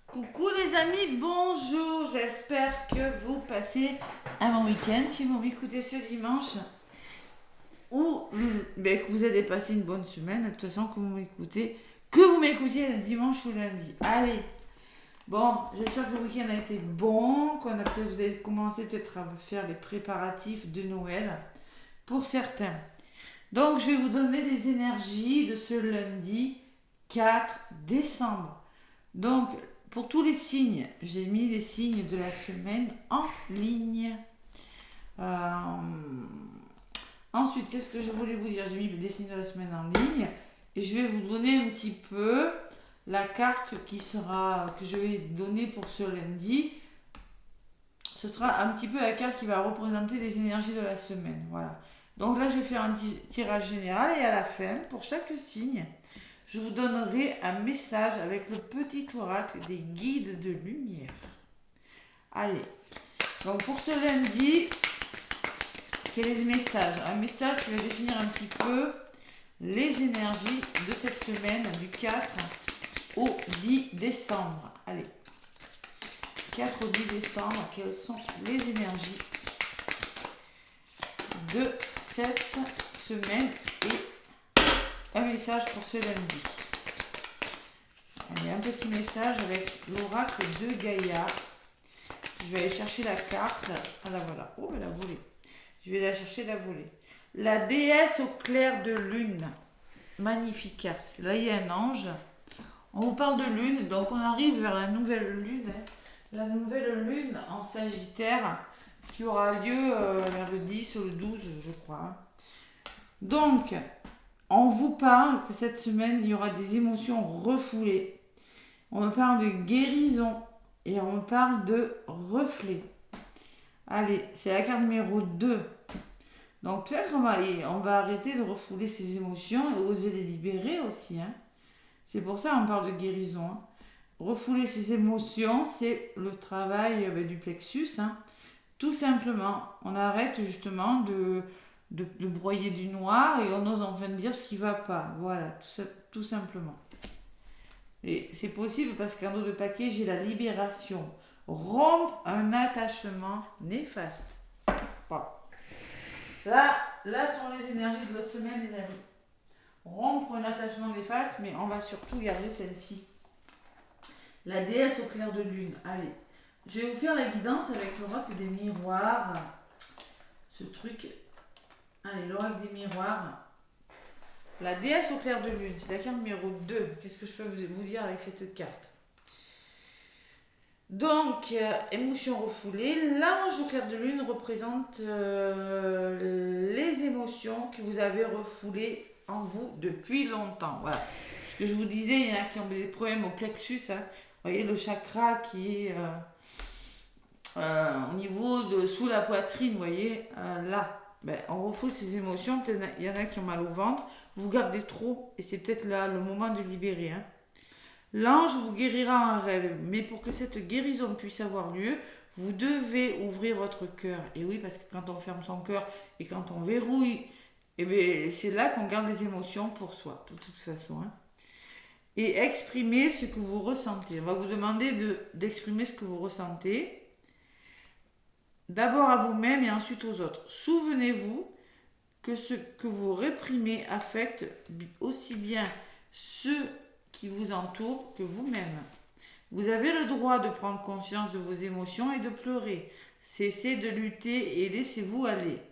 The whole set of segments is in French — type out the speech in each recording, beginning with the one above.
Coucou les amis, bonjour, j'espère que vous passez un bon week-end si vous m'écoutez ce dimanche ou que vous avez passé une bonne semaine, de toute façon que vous m'écoutiez le dimanche ou lundi. Allez, bon, j'espère que le week-end a été bon, vous avez commencé peut-être à faire les préparatifs de Noël pour certains. Donc je vais vous donner les énergies de ce lundi 4 décembre. Donc, pour tous les signes, j'ai mis les signes de la semaine en ligne. Euh, Ensuite, qu'est-ce que je voulais vous dire? J'ai mis les signes de la semaine en ligne. Et je vais vous donner un petit peu la carte que je vais donner pour ce lundi. Ce sera un petit peu la carte qui va représenter les énergies de la semaine. Voilà. Donc là, je vais faire un tirage général et à la fin, pour chaque signe, je vous donnerai un message avec le petit oracle des guides de lumière. Allez, donc pour ce lundi, quel est le message? Un message qui va définir un petit peu les énergies de cette semaine du 4 au 10 décembre. Allez, 4 au 10 décembre, quelles sont les énergies de cette semaine et un message pour ce lundi. Allez, un petit message avec l'oracle de Gaïa. Je vais aller chercher la carte. Ah la voilà. Oh, elle a volé. Je vais la chercher, la voler. La déesse au clair de lune. Magnifique carte. Là, il y a un ange. On vous parle de lune, donc on arrive vers la nouvelle lune. La nouvelle lune en Sagittaire qui aura lieu vers le 10 ou le 12, je crois. Donc, on vous parle que cette semaine, il y aura des émotions refoulées. On me parle de guérison et on me parle de reflet. Allez, c'est la carte numéro 2. Donc peut-être on va arrêter de refouler ses émotions et oser les libérer aussi. Hein. C'est pour ça qu'on parle de guérison. Hein. Refouler ses émotions, c'est le travail du plexus. Hein. Tout simplement, on arrête justement de broyer du noir et on ose enfin dire ce qui ne va pas. Voilà, tout simplement. Et c'est possible parce qu'en dos de paquet, j'ai la libération. Rompre un attachement néfaste. Voilà. Là sont les énergies de votre semaine, les amis. Rompre un attachement néfaste, mais on va surtout garder celle-ci. La déesse au clair de lune. Allez, je vais vous faire la guidance avec l'oracle des miroirs. Ce truc. Allez, l'oracle des miroirs. La déesse au clair de lune, c'est la carte numéro 2. Qu'est-ce que je peux vous dire avec cette carte? Donc, émotion refoulée. L'ange au clair de lune représente les émotions que vous avez refoulées en vous depuis longtemps. Voilà. Ce que je vous disais, il y en a qui ont des problèmes au plexus. Hein. Vous voyez le chakra qui est au niveau de sous la poitrine, vous voyez, là. Ben, on refoule ces émotions. Peut-être il y en a qui ont mal au ventre. Vous gardez trop et c'est peut-être là le moment de libérer. Hein. L'ange vous guérira en rêve, mais pour que cette guérison puisse avoir lieu, vous devez ouvrir votre cœur. Et oui, parce que quand on ferme son cœur et quand on verrouille, eh bien, c'est là qu'on garde les émotions pour soi, de toute façon. Hein. Et exprimer ce que vous ressentez. On va vous demander d'exprimer ce que vous ressentez. D'abord à vous-même et ensuite aux autres. Souvenez-vous que ce que vous réprimez affecte aussi bien ceux qui vous entourent que vous-même. Vous avez le droit de prendre conscience de vos émotions et de pleurer. Cessez de lutter et laissez-vous aller.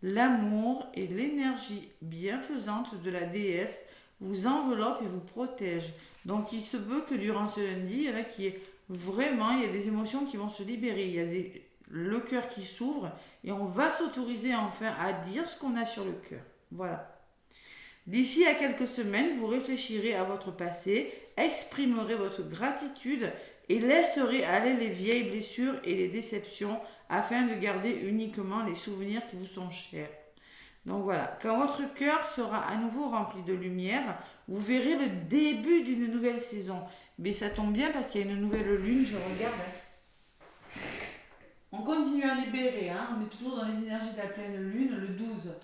L'amour et l'énergie bienfaisante de la déesse vous enveloppent et vous protègent. Donc il se peut que durant ce lundi, il y en a qui est vraiment, il y a des émotions qui vont se libérer. Il y a le cœur qui s'ouvre et on va s'autoriser enfin à dire ce qu'on a sur le cœur. Voilà. D'ici à quelques semaines, vous réfléchirez à votre passé, exprimerez votre gratitude et laisserez aller les vieilles blessures et les déceptions afin de garder uniquement les souvenirs qui vous sont chers. Donc voilà, quand votre cœur sera à nouveau rempli de lumière, vous verrez le début d'une nouvelle saison. Mais ça tombe bien parce qu'il y a une nouvelle lune, je regarde. On continue à libérer, hein. On est toujours dans les énergies de la pleine lune, le 12.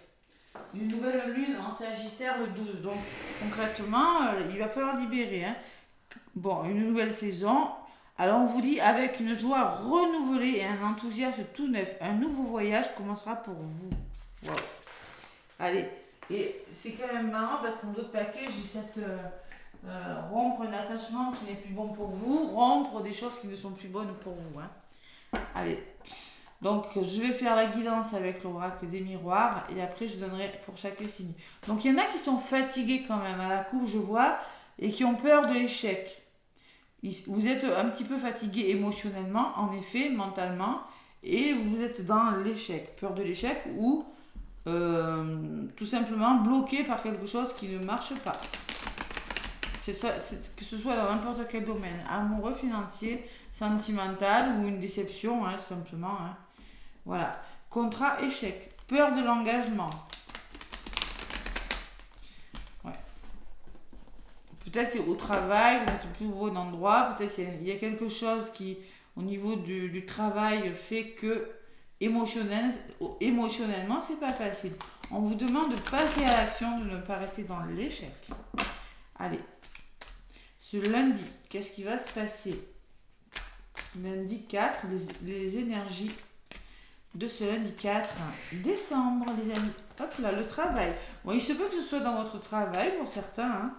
Une nouvelle lune en Sagittaire le 12. Donc concrètement, il va falloir libérer. Hein. Bon, une nouvelle saison Alors on vous dit avec une joie renouvelée et un enthousiasme tout neuf, un nouveau voyage commencera pour vous. Wow. Allez, et c'est quand même marrant parce qu'en d'autres paquets, j'ai cette rompre un attachement qui n'est plus bon pour vous, rompre des choses qui ne sont plus bonnes pour vous. Hein. Allez, donc je vais faire la guidance avec l'oracle des miroirs et après je donnerai pour chaque signe. Donc il y en a qui sont fatigués quand même à la coupe, je vois, et qui ont peur de l'échec. Vous êtes un petit peu fatigué émotionnellement, en effet, mentalement, et vous êtes dans l'échec, peur de l'échec ou tout simplement bloqué par quelque chose qui ne marche pas. Que ce soit dans n'importe quel domaine, amoureux, financier, sentimental ou une déception, hein, tout simplement. Hein. Voilà. Contrat, échec. Peur de l'engagement. Ouais. Peut-être au travail, vous n'êtes plus au bon endroit, peut-être qu'il y a quelque chose qui, au niveau du travail, fait que émotionnellement, c'est pas facile. On vous demande de passer à l'action, de ne pas rester dans l'échec. Allez. Ce lundi, qu'est-ce qui va se passer? Lundi 4, les énergies de ce lundi 4 décembre, les amis. Hop là, le travail. Bon, il se peut que ce soit dans votre travail pour certains. Hein.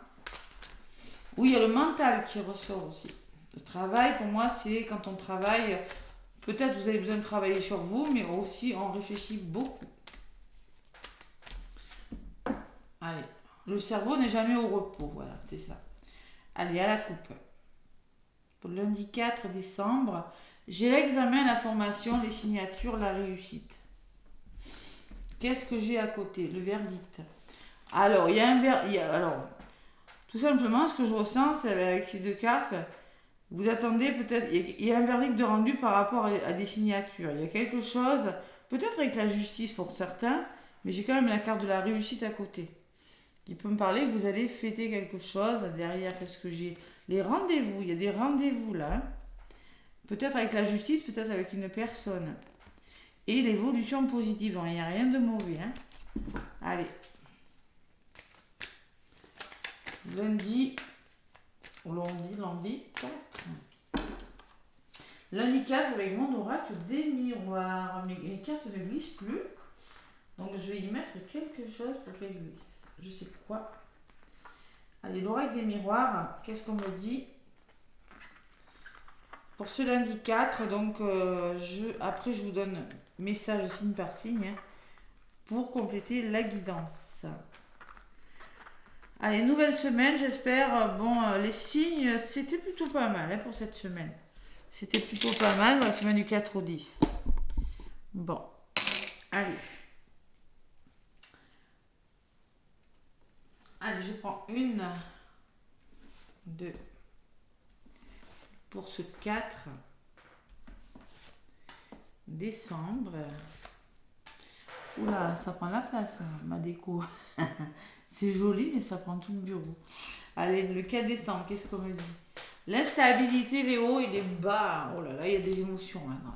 Oui, il y a le mental qui ressort aussi. Le travail, pour moi, c'est quand on travaille. Peut-être vous avez besoin de travailler sur vous, mais aussi on réfléchit beaucoup. Allez, le cerveau n'est jamais au repos, voilà, c'est ça. Allez, à la coupe. Pour le lundi 4 décembre, j'ai l'examen, la formation, les signatures, la réussite. Qu'est-ce que j'ai à côté? Le verdict. Alors, il y a un verdict. Alors, tout simplement, ce que je ressens, c'est avec ces deux cartes. Vous attendez peut-être, il y a un verdict de rendu par rapport à des signatures. Il y a quelque chose, peut-être avec la justice pour certains, mais j'ai quand même la carte de la réussite à côté. Qui peut me parler que vous allez fêter quelque chose. Derrière, qu'est-ce que j'ai? Les rendez-vous, il y a des rendez-vous là. Peut-être avec la justice, peut-être avec une personne. Et l'évolution positive, il n'y a rien de mauvais. Hein. Allez. Lundi 4. Lundi 4 avec mon oracle des miroirs. Mais les cartes ne glissent plus. Donc je vais y mettre quelque chose pour qu'elles glissent. Je sais quoi. Allez, l'oracle des miroirs, qu'est-ce qu'on me dit pour ce lundi 4? Donc après je vous donne message signe par signe hein, pour compléter la guidance. Allez, nouvelle semaine, j'espère. Bon, les signes, c'était plutôt pas mal hein, pour cette semaine. C'était plutôt pas mal, la semaine du 4 au 10. Bon, allez. Allez, je prends 1, 2, pour ce 4 décembre. Oula, ça prend la place, ma déco. C'est joli, mais ça prend tout le bureau. Allez, le 4 décembre, qu'est-ce qu'on me dit? L'instabilité, les hauts et les bas. Oh là là, il y a des émotions. Hein, non,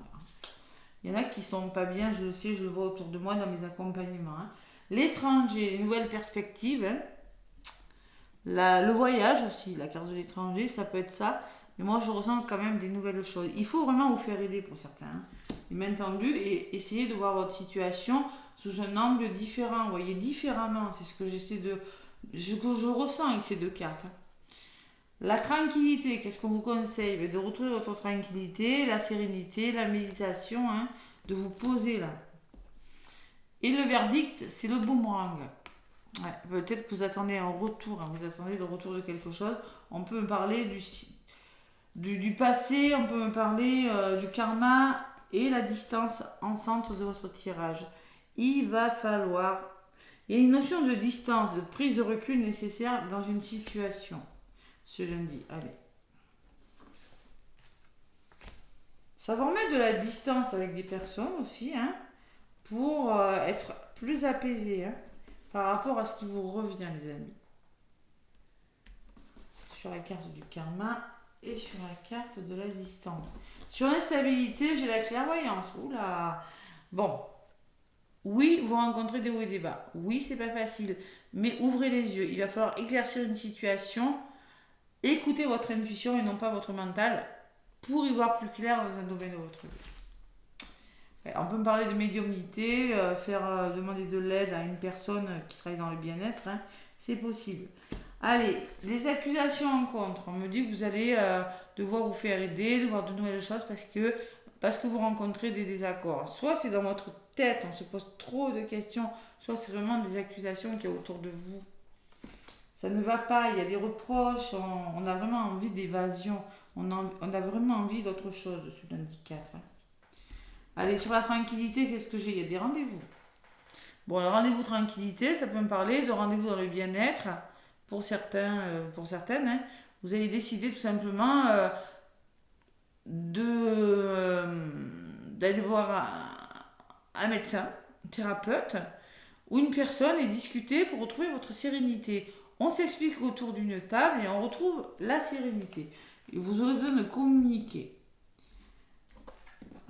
il y en a qui sont pas bien, je le sais, je le vois autour de moi dans mes accompagnements. Hein. L'étranger, les nouvelles perspectives. Hein. Le voyage aussi, la carte de l'étranger, ça peut être ça. Mais moi, je ressens quand même des nouvelles choses. Il faut vraiment vous faire aider pour certains. Hein. Bien entendu, et essayer de voir votre situation sous un angle différent. Vous voyez, différemment. C'est ce que j'essaie de... Je ressens avec ces deux cartes. Hein. La tranquillité, qu'est-ce qu'on vous conseille? De retrouver votre tranquillité, la sérénité, la méditation, hein, de vous poser là. Et le verdict, c'est le boomerang. Ouais, peut-être que vous attendez un retour, hein, vous attendez le retour de quelque chose. On peut me parler du passé, on peut me parler du karma et la distance en centre de votre tirage. Il va falloir... Il y a une notion de distance, de prise de recul nécessaire dans une situation. Ce lundi, allez. Ça va remettre de la distance avec des personnes aussi, hein, pour être plus apaisé, hein, par rapport à ce qui vous revient, les amis. Sur la carte du karma et sur la carte de la distance. Sur l'instabilité, j'ai la clairvoyance. Oula. Bon. Oui, vous rencontrez des hauts et des bas. Oui, c'est pas facile. Mais ouvrez les yeux. Il va falloir éclaircir une situation. Écoutez votre intuition et non pas votre mental. pour y voir plus clair dans un domaine de votre vie. Ouais, on peut me parler de médiumnité, demander de l'aide à une personne qui travaille dans le bien-être, hein, c'est possible. Allez, les accusations en contre. On me dit que vous allez devoir vous faire aider, devoir de nouvelles choses parce que vous rencontrez des désaccords. Soit c'est dans votre tête, on se pose trop de questions, soit c'est vraiment des accusations qui est autour de vous. Ça ne va pas, il y a des reproches, on a vraiment envie d'évasion, on a vraiment envie d'autre chose ce lundi 4. Hein. Allez, sur la tranquillité, qu'est-ce que j'ai? Il y a des rendez-vous. Bon, le rendez-vous tranquillité, ça peut me parler de rendez-vous dans le bien-être. Pour certains, pour certaines, hein. Vous allez décider tout simplement d'aller voir un médecin, un thérapeute ou une personne et discuter pour retrouver votre sérénité. On s'explique autour d'une table et on retrouve la sérénité. Et vous aurez besoin de communiquer.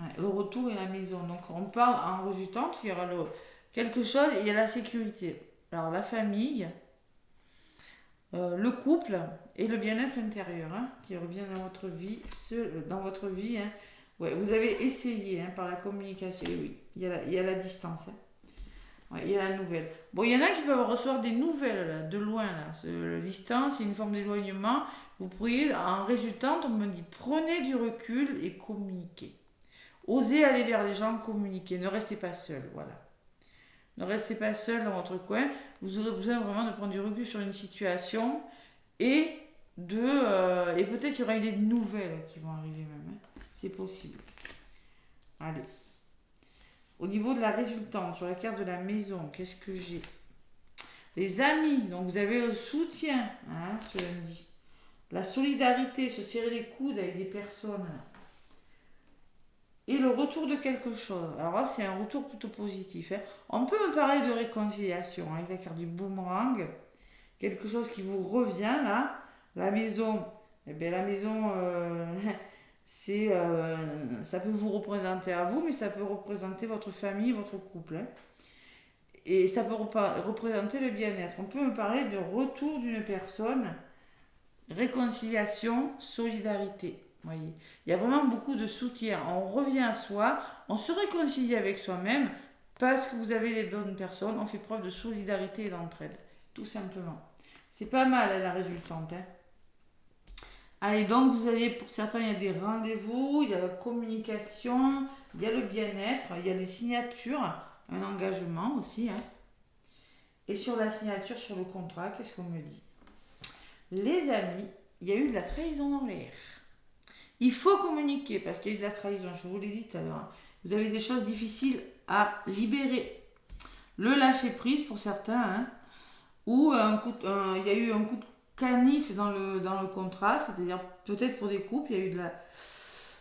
Ouais, le retour et la maison. Donc on parle en résultante, il y aura quelque chose et il y a la sécurité. Alors la famille, le couple et le bien-être intérieur hein, qui revient dans votre vie. Hein. Ouais, vous avez essayé hein, par la communication. Et oui, il y a la distance. Hein. Ouais, il y a la nouvelle. Bon, il y en a qui peuvent recevoir des nouvelles là, de loin. La distance, c'est une forme d'éloignement. Vous pourriez, en résultante, on me dit prenez du recul et communiquez. Osez aller vers les gens, communiquer. Ne restez pas seul. Voilà. Ne restez pas seul dans votre coin. Vous aurez besoin vraiment de prendre du recul sur une situation et et peut-être qu'il y aura des nouvelles qui vont arriver même. Hein. C'est possible. Allez. Au niveau de la résultante, sur la carte de la maison, qu'est-ce que j'ai? Les amis, donc vous avez le soutien hein, ce lundi. La solidarité, se serrer les coudes avec des personnes. Et le retour de quelque chose. Alors là, c'est un retour plutôt positif. Hein. On peut me parler de réconciliation hein, avec la carte du boomerang. Quelque chose qui vous revient là. La maison, eh bien la maison, ça peut vous représenter à vous, mais ça peut représenter votre famille, votre couple. Hein. Et ça peut représenter le bien-être. On peut me parler de retour d'une personne, réconciliation, solidarité. Voyez. Il y a vraiment beaucoup de soutien. On revient à soi, on se réconcilie avec soi-même parce que vous avez les bonnes personnes. On fait preuve de solidarité et d'entraide, tout simplement. C'est pas mal la résultante. Hein. Allez, donc vous avez, pour certains, il y a des rendez-vous, il y a la communication, il y a le bien-être, il y a des signatures, un engagement aussi. Hein. Et sur la signature, sur le contrat, qu'est-ce qu'on me dit? Les amis, il y a eu de la trahison dans l'air. Il faut communiquer parce qu'il y a eu de la trahison, je vous l'ai dit tout à l'heure. Hein. Vous avez des choses difficiles à libérer. Le lâcher prise pour certains, hein, ou il y a eu un coup de canif dans le contrat, c'est-à-dire peut-être pour des couples, il y a eu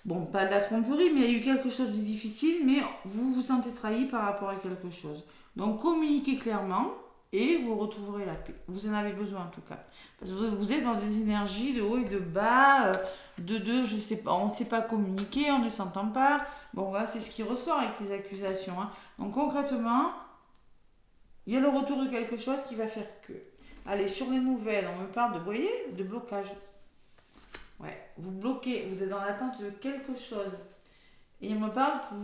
bon, pas de la tromperie, mais il y a eu quelque chose de difficile, mais vous vous sentez trahi par rapport à quelque chose. Donc communiquez clairement et vous retrouverez la paix. Vous en avez besoin en tout cas. Parce que vous êtes dans des énergies de haut et de bas, je sais pas, on ne sait pas communiquer, on ne s'entend pas. Bon, voilà, c'est ce qui ressort avec les accusations. Hein. Donc concrètement, il y a le retour de quelque chose qui va faire que. Allez, sur les nouvelles, on me parle vous voyez, de blocage. Ouais, vous bloquez, vous êtes dans l'attente de quelque chose. Et on me parle que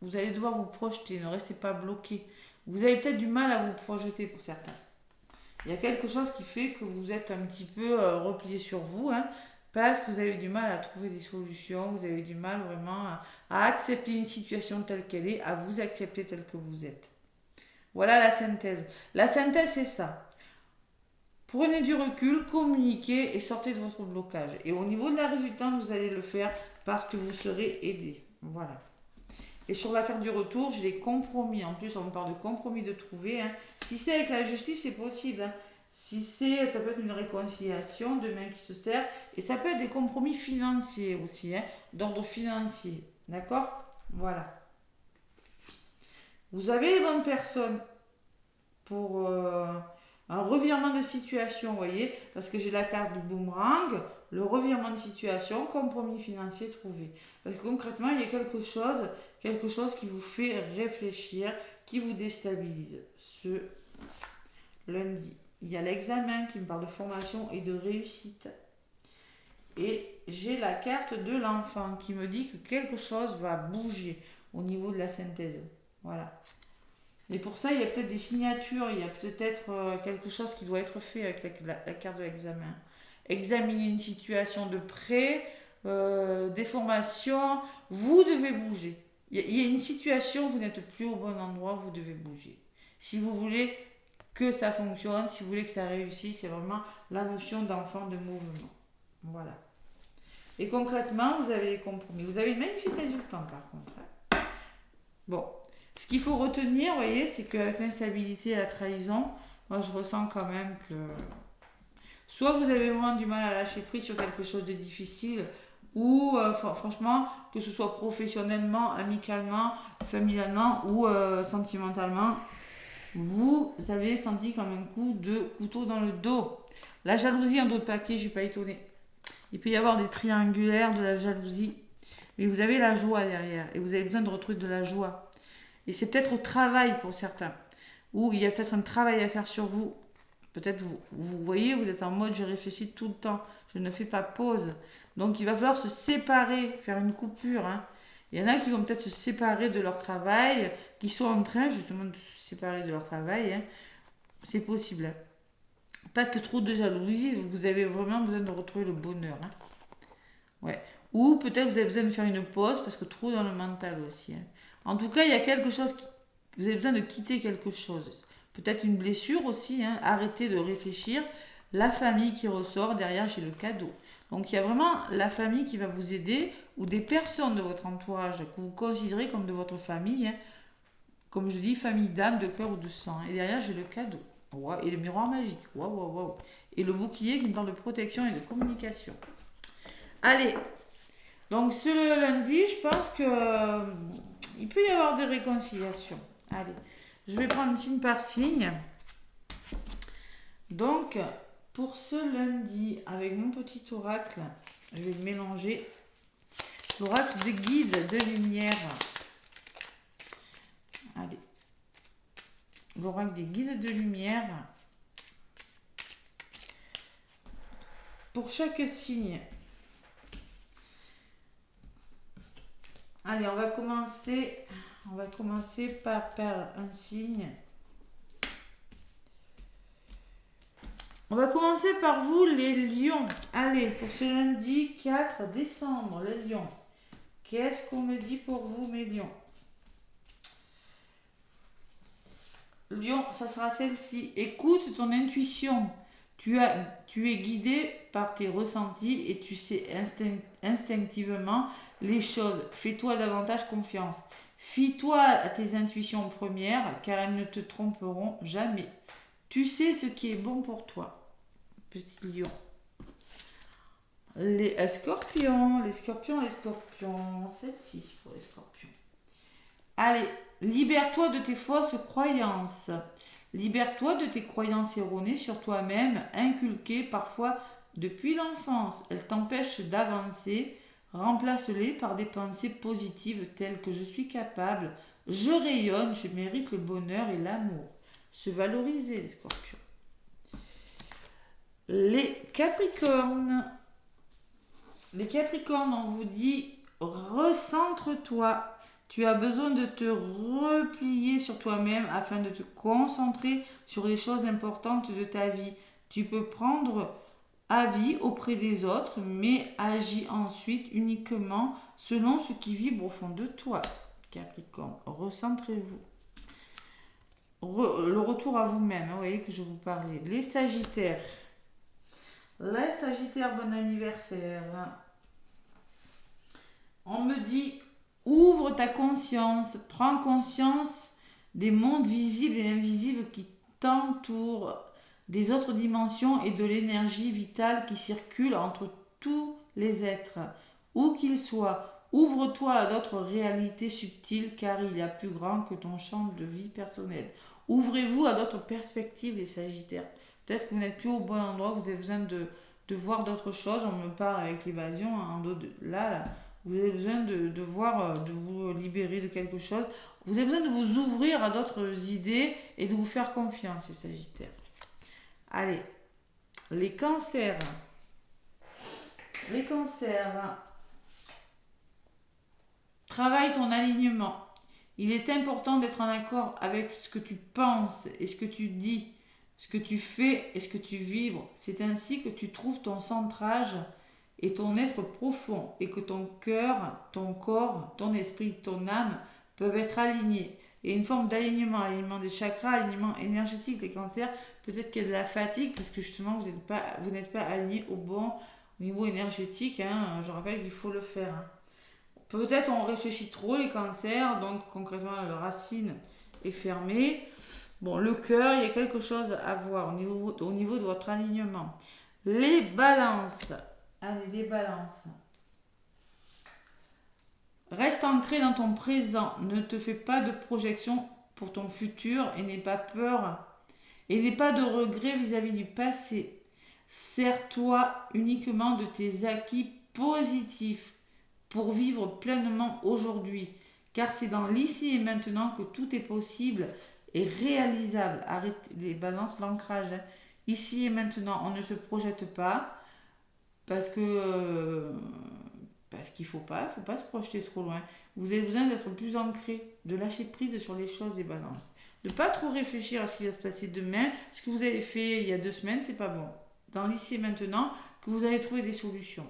vous allez devoir vous projeter, ne restez pas bloqué. Vous avez peut-être du mal à vous projeter pour certains. Il y a quelque chose qui fait que vous êtes un petit peu replié sur vous, hein, parce que vous avez du mal à trouver des solutions, vous avez du mal vraiment à accepter une situation telle qu'elle est, à vous accepter tel que vous êtes. Voilà la synthèse. La synthèse, c'est ça. Prenez du recul, communiquez et sortez de votre blocage. Et au niveau de la résultante, vous allez le faire parce que vous serez aidé. Voilà. Et sur la carte du retour, j'ai les compromis. En plus, on me parle de compromis de trouver. Hein. Si c'est avec la justice, c'est possible. Hein. Ça peut être une réconciliation, deux mains qui se serrent. Et ça peut être des compromis financiers aussi, hein, d'ordre financier. D'accord? Voilà. Vous avez les bonnes personnes pour un revirement de situation, vous voyez, parce que j'ai la carte du boomerang, le revirement de situation, compromis financier trouvé. Parce que concrètement, il y a quelque chose qui vous fait réfléchir, qui vous déstabilise ce lundi. Il y a l'examen qui me parle de formation et de réussite. Et j'ai la carte de l'enfant qui me dit que quelque chose va bouger au niveau de la synthèse. Voilà. Et pour ça, il y a peut-être des signatures, il y a peut-être quelque chose qui doit être fait avec la carte de l'examen. Examiner une situation de près, des formations, vous devez bouger. Il y a une situation, vous n'êtes plus au bon endroit, vous devez bouger. Si vous voulez que ça fonctionne, si vous voulez que ça réussisse, c'est vraiment la notion d'enfant de mouvement. Voilà. Et concrètement, vous avez les compromis. Vous avez un magnifique résultat par contre. Bon, ce qu'il faut retenir, vous voyez, c'est qu'avec l'instabilité et la trahison, moi je ressens quand même que soit vous avez vraiment du mal à lâcher prise sur quelque chose de difficile, ou franchement, que ce soit professionnellement, amicalement, familialement ou sentimentalement, vous avez senti comme un coup de couteau dans le dos. La jalousie en d'autres paquets, je ne suis pas étonnée. Il peut y avoir des triangulaires de la jalousie, mais vous avez la joie derrière et vous avez besoin de retrouver de la joie. Et c'est peut-être au travail pour certains, où il y a peut-être un travail à faire sur vous. Peut-être vous voyez, vous êtes en mode je réfléchis tout le temps, je ne fais pas pause. Donc il va falloir se séparer, faire une coupure. Hein. Il y en a qui vont peut-être se séparer de leur travail, qui sont en train justement de se séparer de leur travail. Hein. C'est possible. Hein. Parce que trop de jalousie, vous avez vraiment besoin de retrouver le bonheur. Hein. Ouais. Ou peut-être vous avez besoin de faire une pause, parce que trop dans le mental aussi. Hein. En tout cas, il y a quelque chose vous avez besoin de quitter quelque chose. Peut-être une blessure aussi, hein. Arrêtez de réfléchir. La famille qui ressort, derrière j'ai le cadeau. Donc il y a vraiment la famille qui va vous aider, ou des personnes de votre entourage que vous considérez comme de votre famille. Hein. Comme je dis, famille d'âme, de cœur ou de sang. Et derrière j'ai le cadeau. Wow. Et le miroir magique. Waouh, waouh, waouh. Et le bouclier qui me parle de protection et de communication. Allez, donc ce lundi, je pense que il peut y avoir des réconciliations. Allez, je vais prendre signe par signe. Donc, pour ce lundi, avec mon petit oracle, je vais le mélanger. L'oracle de guide, de lumière. Allez. L'oracle des guides de lumière. Pour chaque signe. Allez, on va commencer par un signe. On va commencer par vous, les lions. Allez, pour ce lundi 4 décembre, les lions. Qu'est-ce qu'on me dit pour vous, mes lions? Lion, ça sera celle-ci. Écoute ton intuition. Tu es guidé par tes ressentis et tu sais instinctivement les choses. Fais-toi davantage confiance. Fie-toi à tes intuitions premières, car elles ne te tromperont jamais. Tu sais ce qui est bon pour toi, petit lion. Les scorpions, celle-ci pour les scorpions. Allez, libère-toi de tes fausses croyances. Libère-toi de tes croyances erronées sur toi-même, inculquées parfois depuis l'enfance. Elles t'empêchent d'avancer. Remplace-les par des pensées positives telles que je suis capable, je rayonne, je mérite le bonheur et l'amour. Se valoriser, les scorpions. Les capricornes. Les capricornes, on vous dit, recentre-toi. Tu as besoin de te replier sur toi-même afin de te concentrer sur les choses importantes de ta vie. Tu peux prendre avis auprès des autres, mais agis ensuite uniquement selon ce qui vibre au fond de toi. Capricorne, recentrez-vous. Le retour à vous-même, vous voyez que je vous parlais. Les Sagittaires. Les Sagittaires, bon anniversaire. On me dit, ouvre ta conscience, prends conscience des mondes visibles et invisibles qui t'entourent, des autres dimensions et de l'énergie vitale qui circule entre tous les êtres, où qu'ils soient. Ouvre-toi à d'autres réalités subtiles car il y a plus grand que ton champ de vie personnel. Ouvrez-vous à d'autres perspectives, les Sagittaires. Peut-être que vous n'êtes plus au bon endroit, vous avez besoin de voir d'autres choses. On me parle avec l'évasion, là, vous avez besoin de voir, de vous libérer de quelque chose. Vous avez besoin de vous ouvrir à d'autres idées et de vous faire confiance, les Sagittaires. Allez, les Cancers. Les cancers. Travaille ton alignement. Il est important d'être en accord avec ce que tu penses et ce que tu dis, ce que tu fais et ce que tu vibres. C'est ainsi que tu trouves ton centrage et ton être profond et que ton cœur, ton corps, ton esprit, ton âme peuvent être alignés. Et une forme d'alignement, alignement des chakras, alignement énergétique des cancers, peut-être qu'il y a de la fatigue parce que justement vous n'êtes pas aligné au bon niveau énergétique. Hein. Je rappelle qu'il faut le faire. Hein. Peut-être on réfléchit trop les cancers, donc concrètement la racine est fermée. Bon, le cœur, il y a quelque chose à voir au niveau de votre alignement. Les balances. Allez, les balances. Reste ancré dans ton présent. Ne te fais pas de projection pour ton futur et n'aie pas peur et n'aie pas de regrets vis-à-vis du passé. Sers-toi uniquement de tes acquis positifs pour vivre pleinement aujourd'hui, car c'est dans l'ici et maintenant que tout est possible et réalisable. Arrête les balances, l'ancrage. Hein. Ici et maintenant, on ne se projette pas parce qu'il faut pas se projeter trop loin. Vous avez besoin d'être plus ancré, de lâcher prise sur les choses des balances. De pas trop réfléchir à ce qui va se passer demain. Ce que vous avez fait il y a 2 semaines, c'est pas bon. Dans l'ici et maintenant, que vous allez trouver des solutions.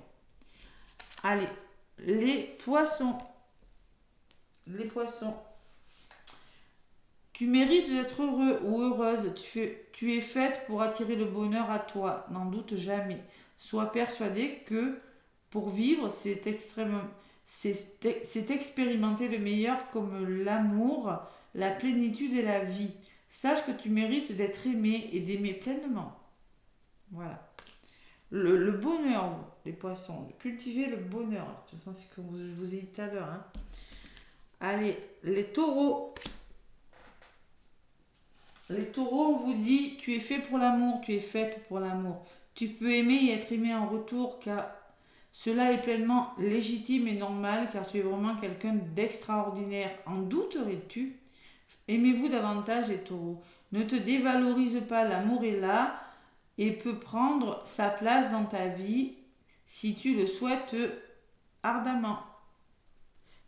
Allez, les poissons. Les poissons. Tu mérites d'être heureux ou heureuse. Tu es faite pour attirer le bonheur à toi. N'en doute jamais. Sois persuadé que pour vivre, c'est expérimenter le meilleur comme l'amour, la plénitude et la vie. Sache que tu mérites d'être aimé et d'aimer pleinement. Voilà. Le bonheur, les poissons. Cultiver le bonheur. De toute façon, c'est comme je vous ai dit tout à l'heure. Hein. Allez, les taureaux. Les taureaux, on vous dit, tu es fait pour l'amour, tu es faite pour l'amour. Tu peux aimer et être aimé en retour car cela est pleinement légitime et normal car tu es vraiment quelqu'un d'extraordinaire. En douterais-tu? Aimez-vous davantage les taureaux. Ne te dévalorise pas, l'amour est là et peut prendre sa place dans ta vie si tu le souhaites ardemment.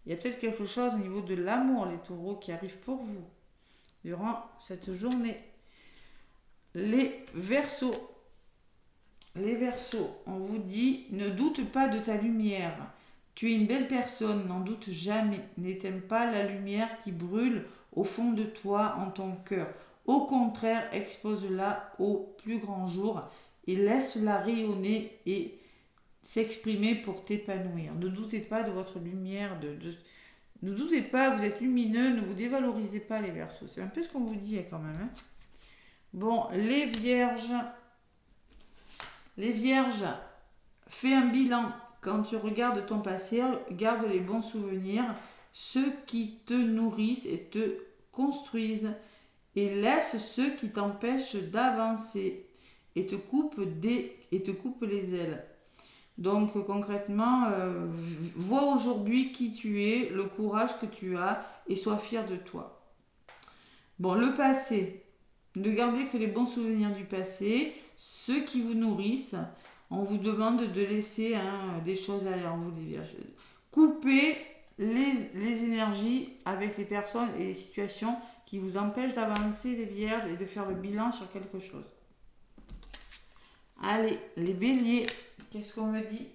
Il y a peut-être quelque chose au niveau de l'amour, les taureaux, qui arrive pour vous durant cette journée. Les Verseaux. Les Verseaux, on vous dit, ne doute pas de ta lumière. Tu es une belle personne, n'en doute jamais. N'éteins pas la lumière qui brûle au fond de toi, en ton cœur. Au contraire, expose-la au plus grand jour et laisse-la rayonner et s'exprimer pour t'épanouir. Ne doutez pas de votre lumière, ne doutez pas, vous êtes lumineux, ne vous dévalorisez pas les Verseaux. C'est un peu ce qu'on vous dit quand même. Hein. Bon, les Vierges. Les Vierges, fais un bilan. Quand tu regardes ton passé, garde les bons souvenirs, ceux qui te nourrissent et te construisent, et laisse ceux qui t'empêchent d'avancer et te coupent les ailes. Donc concrètement, vois aujourd'hui qui tu es, le courage que tu as et sois fier de toi. Bon, le passé, ne gardez que les bons souvenirs du passé, ceux qui vous nourrissent. On vous demande de laisser des choses derrière vous, les Vierges. Coupez les énergies avec les personnes et les situations qui vous empêchent d'avancer, les Vierges, et de faire le bilan sur quelque chose. Allez, les Béliers, qu'est-ce qu'on me dit?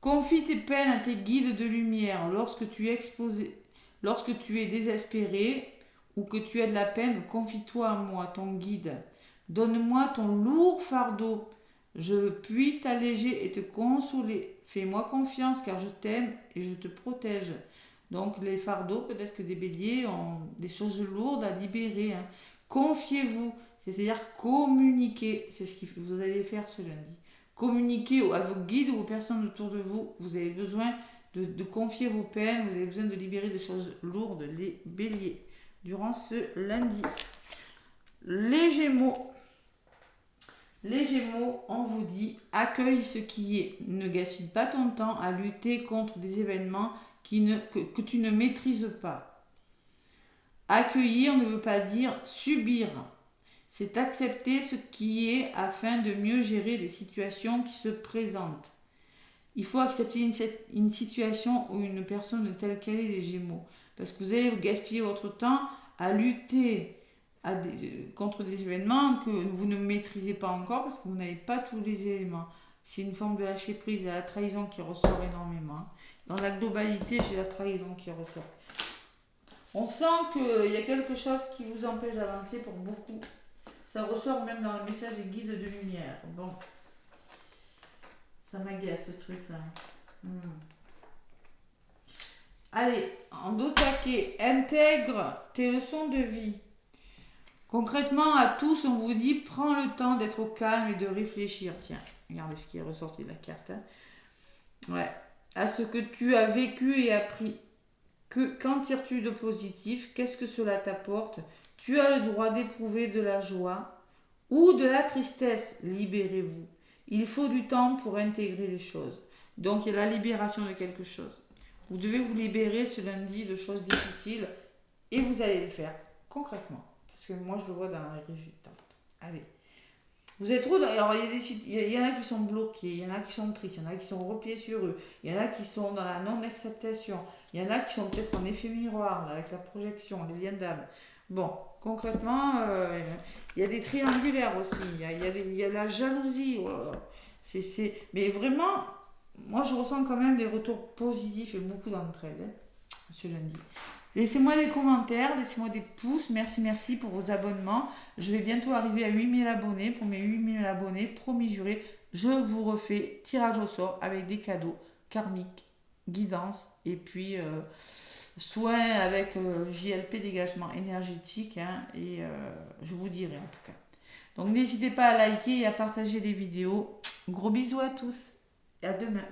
Confie tes peines à tes guides de lumière. Lorsque tu es désespéré ou que tu as de la peine, confie-toi à moi, ton guide. Donne-moi ton lourd fardeau. Je puis t'alléger et te consoler. Fais-moi confiance car je t'aime et je te protège. Donc les fardeaux, peut-être que des béliers ont des choses lourdes à libérer. Hein. Confiez-vous, c'est-à-dire communiquer. C'est ce que vous allez faire ce lundi. Communiquez à vos guides ou aux personnes autour de vous. Vous avez besoin de confier vos peines. Vous avez besoin de libérer des choses lourdes, les béliers, durant ce lundi. Les Gémeaux. Les Gémeaux, on vous dit, accueille ce qui est. Ne gaspille pas ton temps à lutter contre des événements que tu ne maîtrises pas. Accueillir ne veut pas dire subir. C'est accepter ce qui est afin de mieux gérer les situations qui se présentent. Il faut accepter une situation ou une personne telle qu'elle est, les Gémeaux. Parce que vous allez vous gaspiller votre temps à lutter contre des événements que vous ne maîtrisez pas encore parce que vous n'avez pas tous les éléments. C'est une forme de lâcher prise et la trahison qui ressort énormément. Dans la globalité, j'ai la trahison qui ressort. On sent qu'il y a quelque chose qui vous empêche d'avancer pour beaucoup. Ça ressort même dans le message des guides de lumière. Bon. Ça m'agace ce truc-là. Allez, en dos taquet, intègre tes leçons de vie. Concrètement, à tous, on vous dit, prends le temps d'être au calme et de réfléchir. Tiens, regardez ce qui est ressorti de la carte. Ouais. À ce que tu as vécu et appris. Qu'en tires-tu de positif? Qu'est-ce que cela t'apporte? Tu as le droit d'éprouver de la joie ou de la tristesse. Libérez-vous. Il faut du temps pour intégrer les choses. Donc, il y a la libération de quelque chose. Vous devez vous libérer ce lundi de choses difficiles et vous allez le faire concrètement. Parce que moi, je le vois dans les résultats. Allez. Vous êtes trop dans... Alors, il y en a qui sont bloqués, il y en a qui sont tristes, il y en a qui sont repliés sur eux, il y en a qui sont dans la non-acceptation, il y en a qui sont peut-être en effet miroir, là, avec la projection, les liens d'âme. Bon, concrètement, il y a des triangulaires aussi, il y a de la jalousie. Oh là là. Mais vraiment, moi, je ressens quand même des retours positifs et beaucoup d'entraide ce lundi. Laissez-moi des commentaires, laissez-moi des pouces, merci pour vos abonnements. Je vais bientôt arriver à 8000 abonnés. Pour mes 8000 abonnés, promis juré, je vous refais tirage au sort avec des cadeaux karmiques, guidance et puis soins avec JLP dégagement énergétique. Et je vous dirai en tout cas. Donc n'hésitez pas à liker et à partager les vidéos. Gros bisous à tous et à demain.